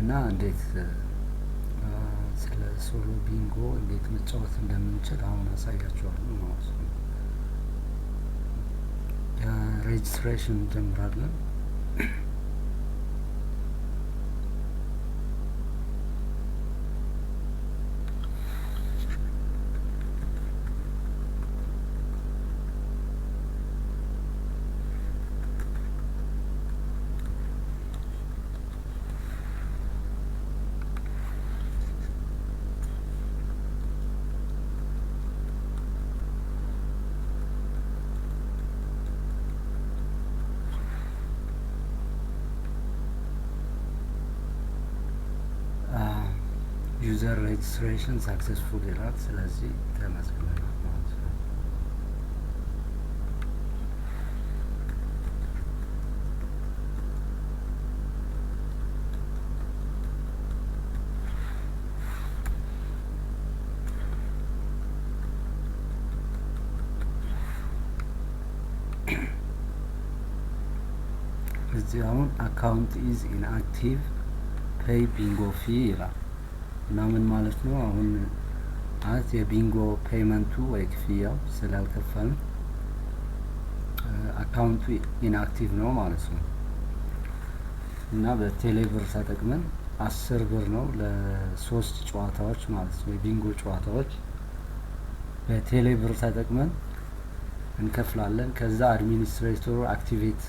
እና እንዴት ስለ ሶሎ ቢንጎ እንዴት መጫወት እንደምንችል አሁን አሳያችኋለሁ ማለት ነው። ሬጅስትሬሽን እንጀምራለን። ዩዘር ሬጅስትሬሽን ሳክሰስፉል ይላል። ስለዚህ ተመዝግበናል ማለት ነው። እዚህ አሁን አካውንት ኢዝ ኢንአክቲቭ ፔይ ቢንጎ ፊ ይላል እና ምን ማለት ነው? አሁን የቢንጎ ፔይመንቱ ወይ ክፍያው ስላልከፈልን አካውንቱ ኢንአክቲቭ ነው ማለት ነው። እና በቴሌብር ተጠቅመን 10 ብር ነው ለሶስት ጨዋታዎች ማለት ነው፣ የቢንጎ ጨዋታዎች በቴሌብር ተጠቅመን እንከፍላለን። ከዛ አድሚኒስትሬተሩ አክቲቬት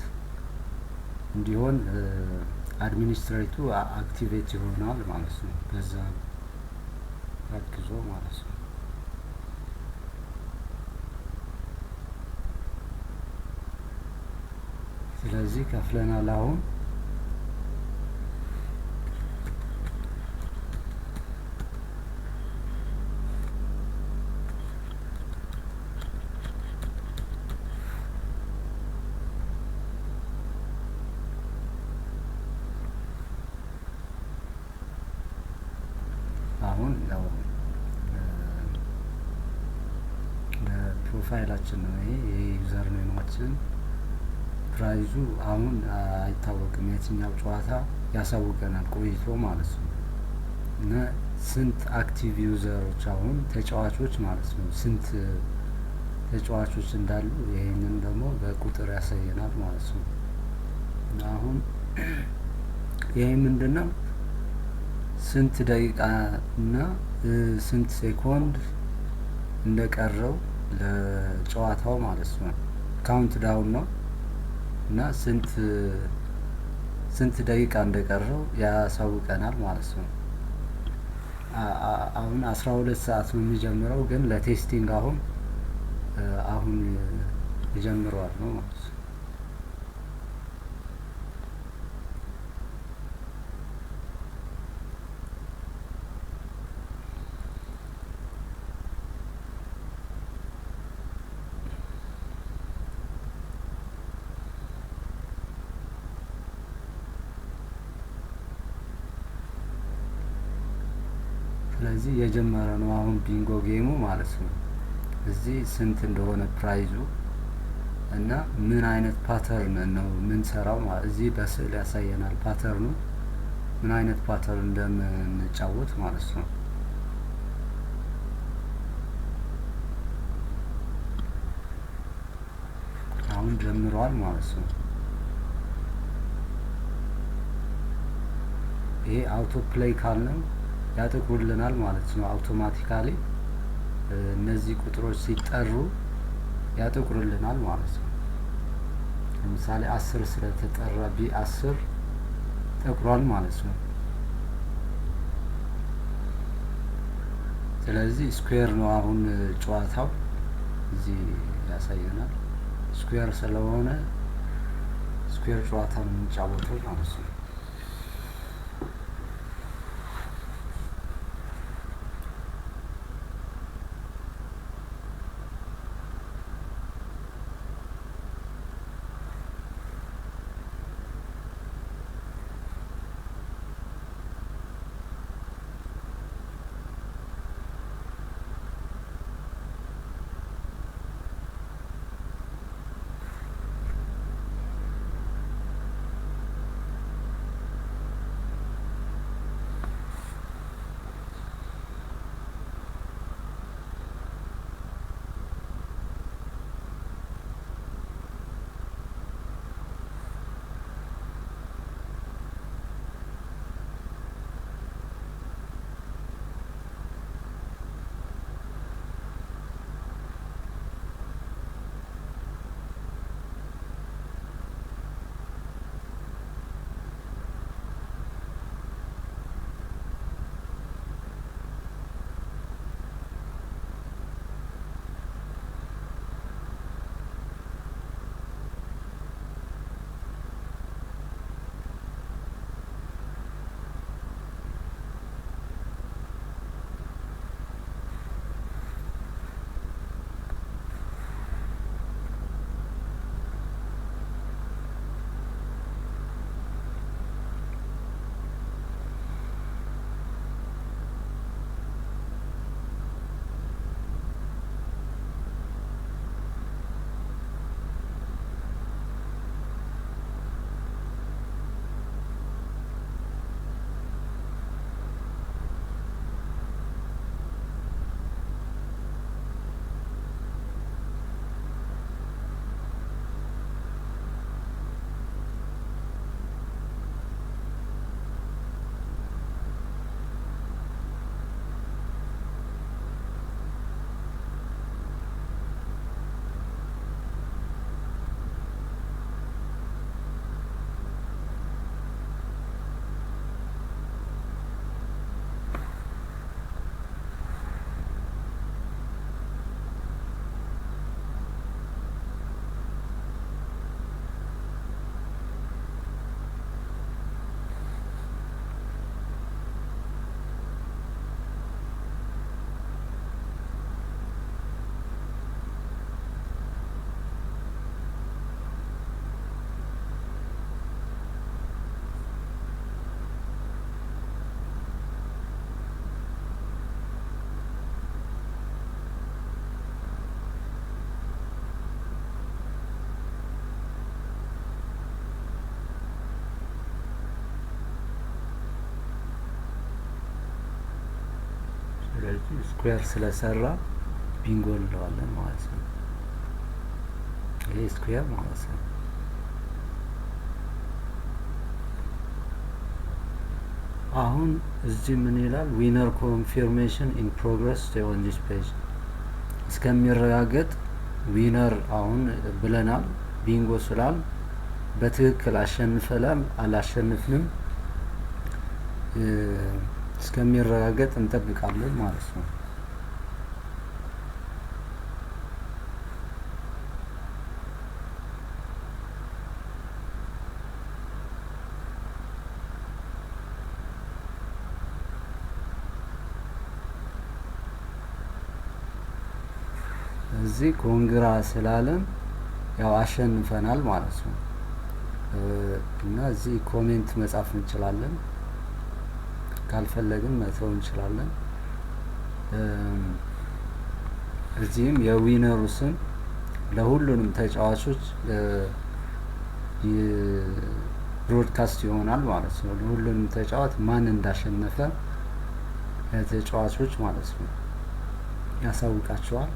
እንዲሆን አድሚኒስትሬቱ አክቲቬት ይሆናል ማለት ነው። በዛ ታግዞ ማለት ነው። ስለዚህ ከፍለናል። አሁን ያው ፕሮፋይላችን ነው ይሄ የዩዘር ኔማችን። ፕራይዙ አሁን አይታወቅም፣ የትኛው ጨዋታ ያሳውቀናል ቆይቶ ማለት ነው። እና ስንት አክቲቭ ዩዘሮች አሁን ተጫዋቾች ማለት ነው፣ ስንት ተጫዋቾች እንዳሉ ይሄንን ደግሞ በቁጥር ያሳየናል ማለት ነው። እና አሁን ይሄ ምንድነው? ስንት ደቂቃ እና ስንት ሴኮንድ እንደቀረው ለጨዋታው ማለት ነው። ካውንት ዳውን ነው እና ስንት ደቂቃ እንደቀረው ያሳውቀናል ማለት ነው። አሁን 12 ሰዓት ነው የሚጀምረው፣ ግን ለቴስቲንግ አሁን ይጀምረዋል ነው ማለት ነው። ስለዚህ የጀመረ ነው አሁን ቢንጎ ጌሙ ማለት ነው። እዚህ ስንት እንደሆነ ፕራይዙ እና ምን አይነት ፓተርን ነው ምን ሰራው እዚህ በስዕል ያሳየናል። ፓተርኑ ምን አይነት ፓተርን እንደምንጫወት ማለት ነው። አሁን ጀምሯል ማለት ነው። ይሄ አውቶ ፕሌይ ካልነው ያጠቁልናል ማለት ነው። አውቶማቲካሊ እነዚህ ቁጥሮች ሲጠሩ ያጠቁልናል ማለት ነው። ለምሳሌ 10 ስለተጠራ ቢ10 ጠቁሯል ማለት ነው። ስለዚህ ስኩዌር ነው አሁን ጨዋታው እዚህ ያሳየናል። ስኩዌር ስለሆነ ስኩዌር ጨዋታ ነው የምንጫወተው ማለት ነው። ስኩዌር ስለሰራ ቢንጎ እንለዋለን ማለት ነው። ይሄ ስኩዌር ማለት ነው። አሁን እዚህ ምን ይላል? ዊነር ኮንፊርሜሽን ኢን ፕሮግረስ ኦን ዲስ ፔጅ እስከሚረጋገጥ ዊነር አሁን ብለናል። ቢንጎ ስላል በትክክል አሸንፈላል አላሸንፍንም እስከሚረጋገጥ እንጠብቃለን ማለት ነው። እዚህ ኮንግራ ስላለን ያው አሸንፈናል ማለት ነው። እና እዚህ ኮሜንት መጻፍ እንችላለን፣ ካልፈለግን መተው እንችላለን። እዚህም የዊነሩ ስም ለሁሉንም ተጫዋቾች ብሮድካስት ይሆናል ማለት ነው። ለሁሉንም ተጫዋች ማን እንዳሸነፈ ተጫዋቾች ማለት ነው ያሳውቃቸዋል።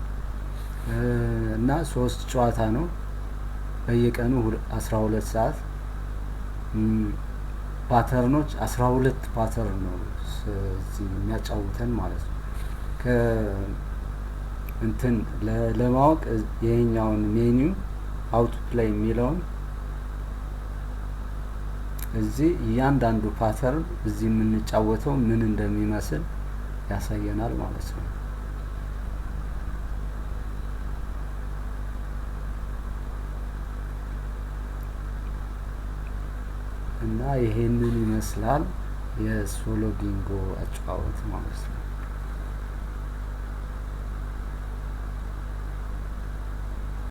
እና 3 ጨዋታ ነው በየቀኑ 12 ሰዓት። ፓተርኖች 12 ፓተርን ነው እዚህ የሚያጫውተን ማለት ነው። እንትን ለማወቅ ይሄኛውን ሜኒው አውት ፕሌይ የሚለውን እዚህ እያንዳንዱ ፓተርን እዚህ የምንጫወተው ምን እንደሚመስል ያሳየናል ማለት ነው። እና ይሄንን ይመስላል የሶሎ ቢንጎ አጫዋወት ማለት ነው።